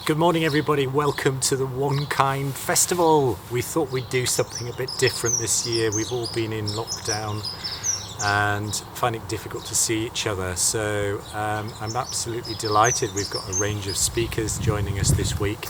Good morning everybody, welcome to the OneKind Festival. We thought we'd do something a bit different this year. We've all been in lockdown and finding it difficult to see each other, so I'm absolutely delighted. We've got a range of speakers joining us this week,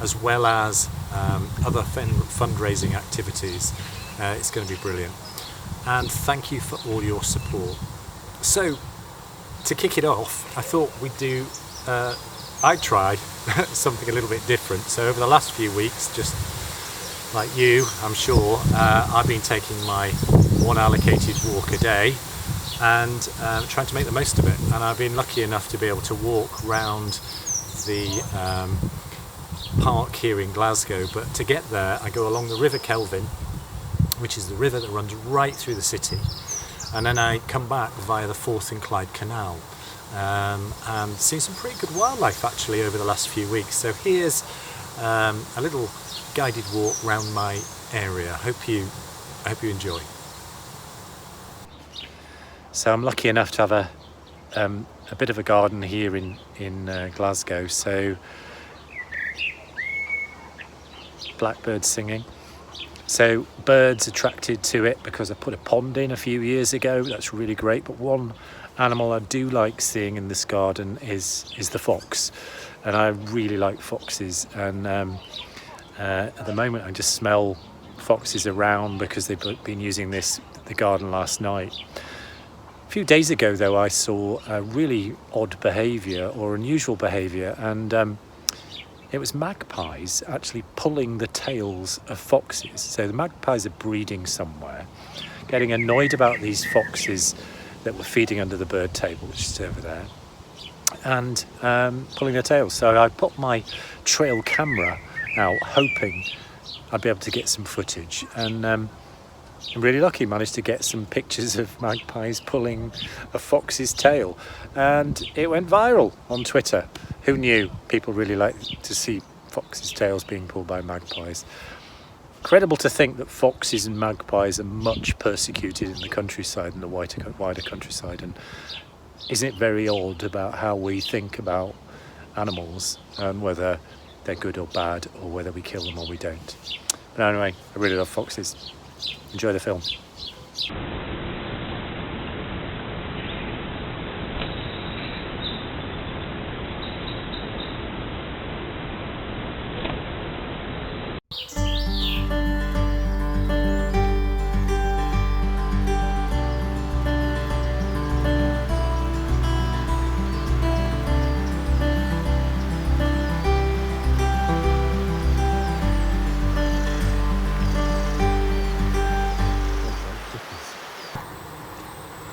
as well as other fundraising activities. It's going to be brilliant, and thank you for all your support. So to kick it off, I thought we'd do I tried something a little bit different. So over the last few weeks, just like you, I'm sure, I've been taking my one allocated walk a day and trying to make the most of it. And I've been lucky enough to be able to walk round the park here in Glasgow. But to get there, I go along the River Kelvin, which is the river that runs right through the city. And then I come back via the Forth and Clyde Canal. And seen some pretty good wildlife actually over the last few weeks. So here's a little guided walk around my area. I hope you enjoy. So I'm lucky enough to have a bit of a garden here in Glasgow. So blackbirds singing. So birds attracted to it because I put a pond in a few years ago. That's really great. But one animal I do like seeing in this garden is the fox, and I really like foxes. And at the moment I just smell foxes around because they've been using the garden last night. A few days ago though, I saw a really odd behaviour or unusual behaviour, and it was magpies actually pulling the tails of foxes. So the magpies are breeding somewhere, getting annoyed about these foxes that were feeding under the bird table, which is over there, and pulling their tails. So I put my trail camera out, hoping I'd be able to get some footage, and I'm really lucky, managed to get some pictures of magpies pulling a fox's tail, and it went viral on Twitter. Who knew people really like to see foxes' tails being pulled by magpies? Incredible to think that foxes and magpies are much persecuted in the countryside and the wider countryside. And isn't it very odd about how we think about animals and whether they're good or bad, or whether we kill them or we don't? But anyway, I really love foxes. Enjoy the film.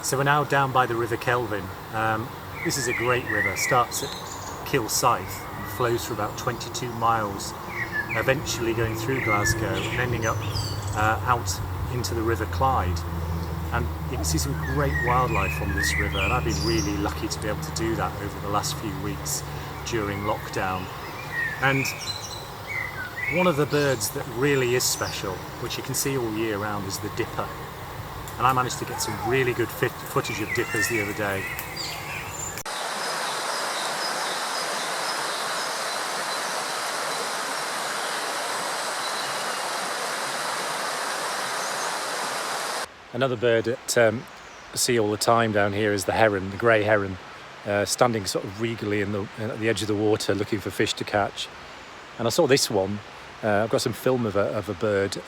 So we're now down by the River Kelvin. This is a great river. Starts at Kilsyth and flows for about 22 miles, eventually going through Glasgow and ending up out into the River Clyde. And you can see some great wildlife on this river, and I've been really lucky to be able to do that over the last few weeks during lockdown. And one of the birds that really is special, which you can see all year round, is the dipper. And I managed to get some really good footage of dippers the other day. Another bird that I see all the time down here is the heron, the grey heron, standing sort of regally at the edge of the water looking for fish to catch. And I saw this one. I've got some film of a bird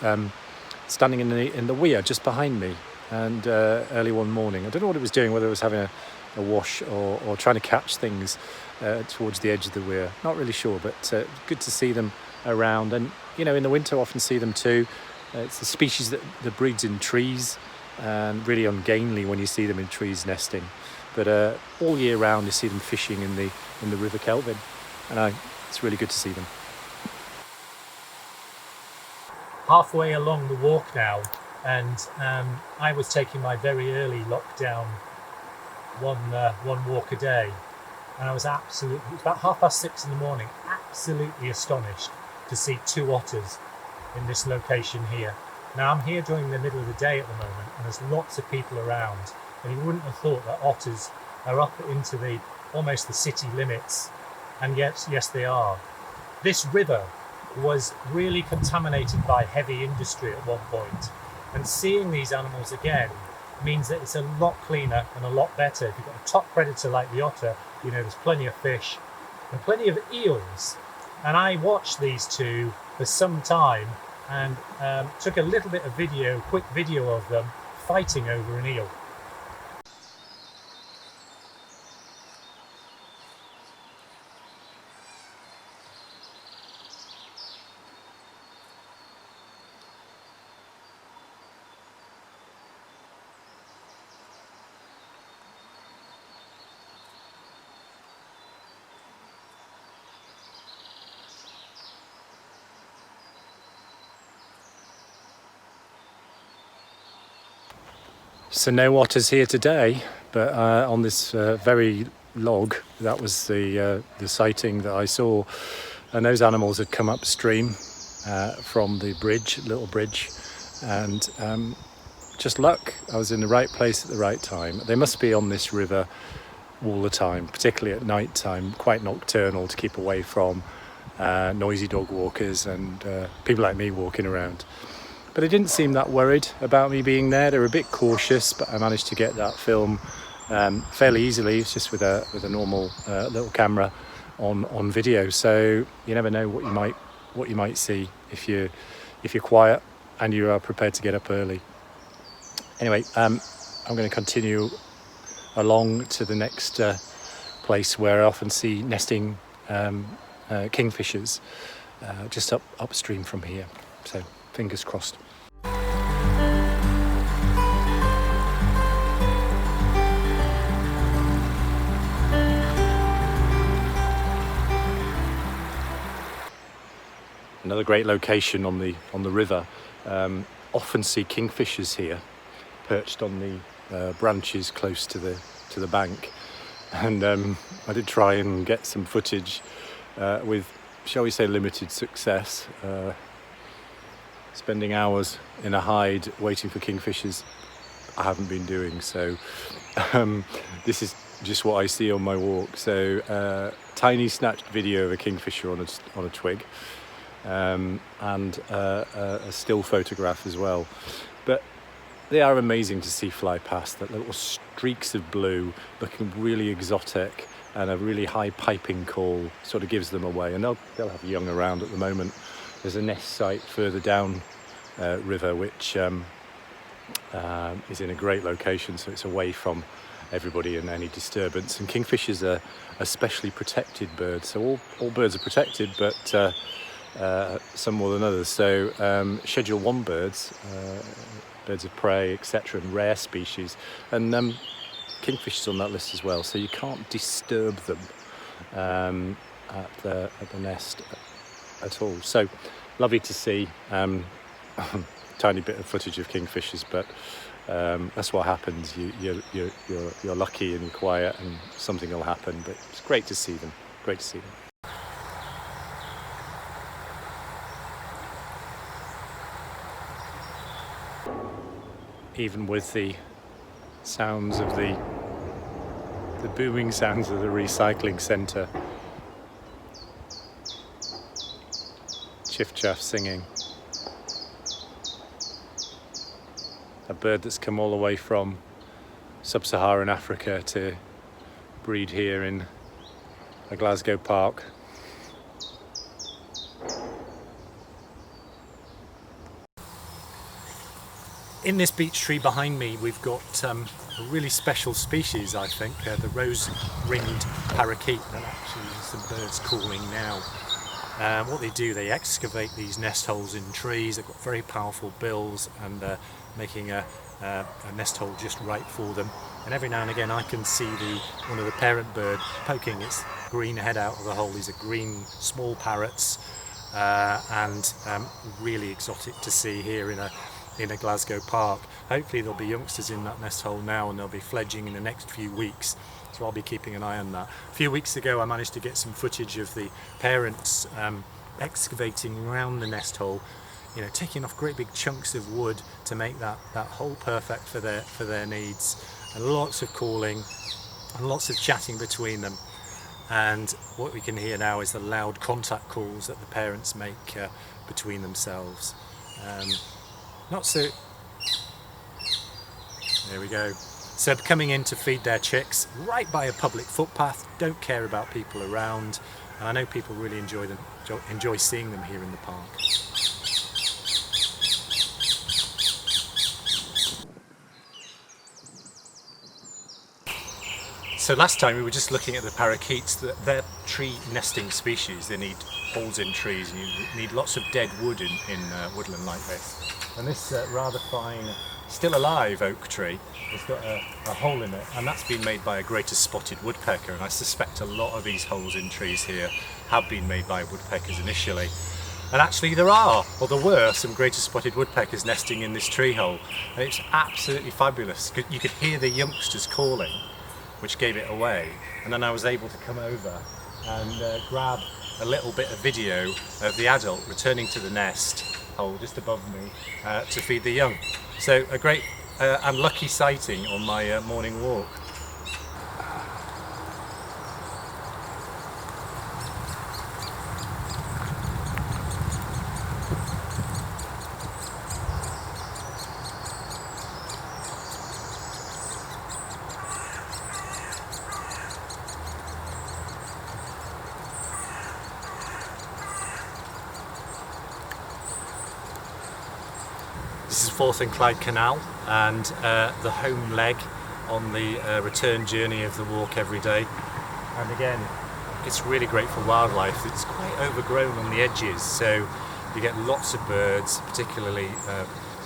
standing in the weir just behind me. And early one morning, I don't know what it was doing, whether it was having a wash or trying to catch things towards the edge of the weir. Not really sure, but good to see them around. And you know, in the winter, I often see them too. It's a species that breeds in trees, and really ungainly when you see them in trees nesting. But all year round, you see them fishing in the River Kelvin, and it's really good to see them. Halfway along the walk now. And I was taking my very early lockdown one walk a day, and I was absolutely, it was about 6:30 in the morning, absolutely astonished to see 2 otters in this location here. Now I'm here during the middle of the day at the moment, and there's lots of people around, and you wouldn't have thought that otters are up into almost the city limits, and yes they are. This river was really contaminated by heavy industry at one point, and seeing these animals again means that it's a lot cleaner and a lot better. If you've got a top predator like the otter, you know there's plenty of fish and plenty of eels. And I watched these two for some time and took a little bit of quick video of them fighting over an eel. So no otters here today, but on this very log, that was the sighting that I saw, and those animals had come upstream from the bridge, little bridge, and just luck. I was in the right place at the right time. They must be on this river all the time, particularly at night time, quite nocturnal to keep away from noisy dog walkers and people like me walking around. But they didn't seem that worried about me being there. They were a bit cautious, but I managed to get that film fairly easily. It's just with a normal little camera on video. So you never know what you might see if you're quiet and you are prepared to get up early. Anyway, I'm going to continue along to the next place where I often see nesting kingfishers, just upstream from here. So fingers crossed. Another great location on the river. Often see kingfishers here, perched on the branches close to the bank, and I did try and get some footage with, shall we say, limited success. Spending hours in a hide waiting for kingfishers, I haven't been doing so. This is just what I see on my walk. So tiny snatched video of a kingfisher on a twig. And a still photograph as well, but they are amazing to see fly past. That little streaks of blue looking really exotic, and a really high piping call sort of gives them away, and they'll have young around at the moment. There's a nest site further down river which is in a great location, so it's away from everybody and any disturbance. And kingfishers are a specially protected bird, so all birds are protected, but some more than others. So Schedule 1 birds, birds of prey, etc., and rare species, and kingfishers on that list as well. So you can't disturb them at the nest at all. So lovely to see. Tiny bit of footage of kingfishers, but that's what happens. You're lucky and you're quiet, and something will happen. But it's great to see them. Great to see them. Even with the sounds of the booming sounds of the recycling centre, chiff-chaff singing, a bird that's come all the way from sub-Saharan Africa to breed here in a Glasgow park. In this beech tree behind me, we've got a really special species, I think, the rose-ringed parakeet. And actually some birds calling now. What they do, they excavate these nest holes in trees. They've got very powerful bills, and making a nest hole just right for them. And every now and again I can see one of the parent bird poking its green head out of the hole. These are green small parrots, and really exotic to see here in a Glasgow park. Hopefully there'll be youngsters in that nest hole now, and they'll be fledging in the next few weeks, so I'll be keeping an eye on that. A few weeks ago I managed to get some footage of the parents excavating around the nest hole, you know, taking off great big chunks of wood to make that hole perfect for their needs, and lots of calling and lots of chatting between them. and what we can hear now is the loud contact calls that the parents make between themselves. Not so... There we go. So coming in to feed their chicks right by a public footpath, don't care about people around, and I know people really enjoy seeing them here in the park. So last time we were just looking at the parakeets. They're tree nesting species. They need holes in trees, and you need lots of dead wood in woodland like this. And this rather fine, still alive oak tree has got a hole in it, and that's been made by a greater spotted woodpecker, and I suspect a lot of these holes in trees here have been made by woodpeckers initially. And actually there were some greater spotted woodpeckers nesting in this tree hole, and it's absolutely fabulous. You could hear the youngsters calling, which gave it away, and then I was able to come over and grab a little bit of video of the adult returning to the nest hole just above me to feed the young. So a great and lucky sighting on my morning walk. This is Forth and Clyde Canal, and the home leg on the return journey of the walk every day. And again, it's really great for wildlife. It's quite overgrown on the edges, so you get lots of birds, particularly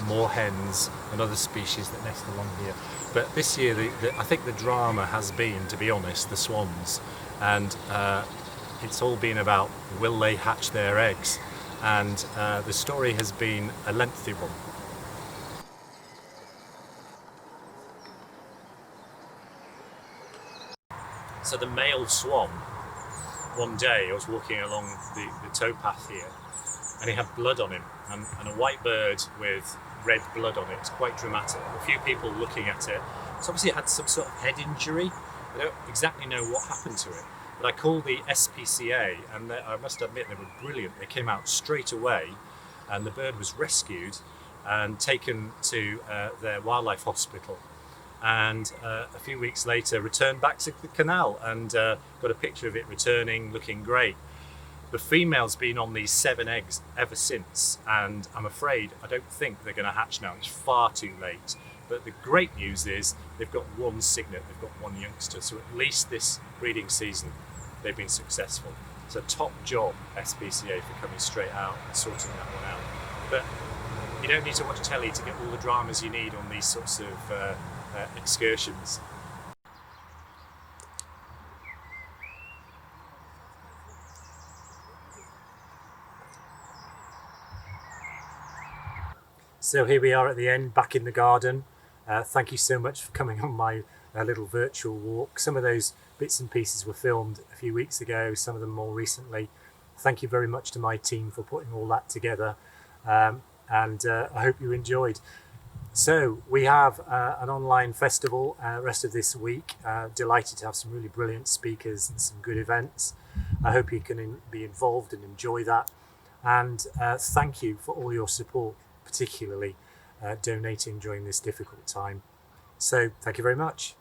moorhens and other species that nest along here. But this year, I think the drama has been, to be honest, the swans, and it's all been about will they hatch their eggs, and the story has been a lengthy one. So the male swan, one day I was walking along the towpath here, and he had blood on him, and a white bird with red blood on it. It's quite dramatic. A few people looking at it. So obviously it had some sort of head injury. I don't exactly know what happened to it, but I called the SPCA, and I must admit they were brilliant. They came out straight away, and the bird was rescued and taken to their wildlife hospital. And a few weeks later returned back to the canal, and got a picture of it returning, looking great. The female's been on these 7 eggs ever since, and I'm afraid I don't think they're going to hatch now. It's far too late. But the great news is they've got one cygnet, they've got one youngster, so at least this breeding season they've been successful. So top job, SPCA, for coming straight out and sorting that one out. But you don't need to watch telly to get all the dramas you need on these sorts of excursions. So here we are at the end, back in the garden. Thank you so much for coming on my little virtual walk. Some of those bits and pieces were filmed a few weeks ago, some of them more recently. Thank you very much to my team for putting all that together, and I hope you enjoyed. So we have an online festival rest of this week. Delighted to have some really brilliant speakers and some good events. I hope you can be involved and enjoy that. And thank you for all your support, particularly donating during this difficult time. So thank you very much.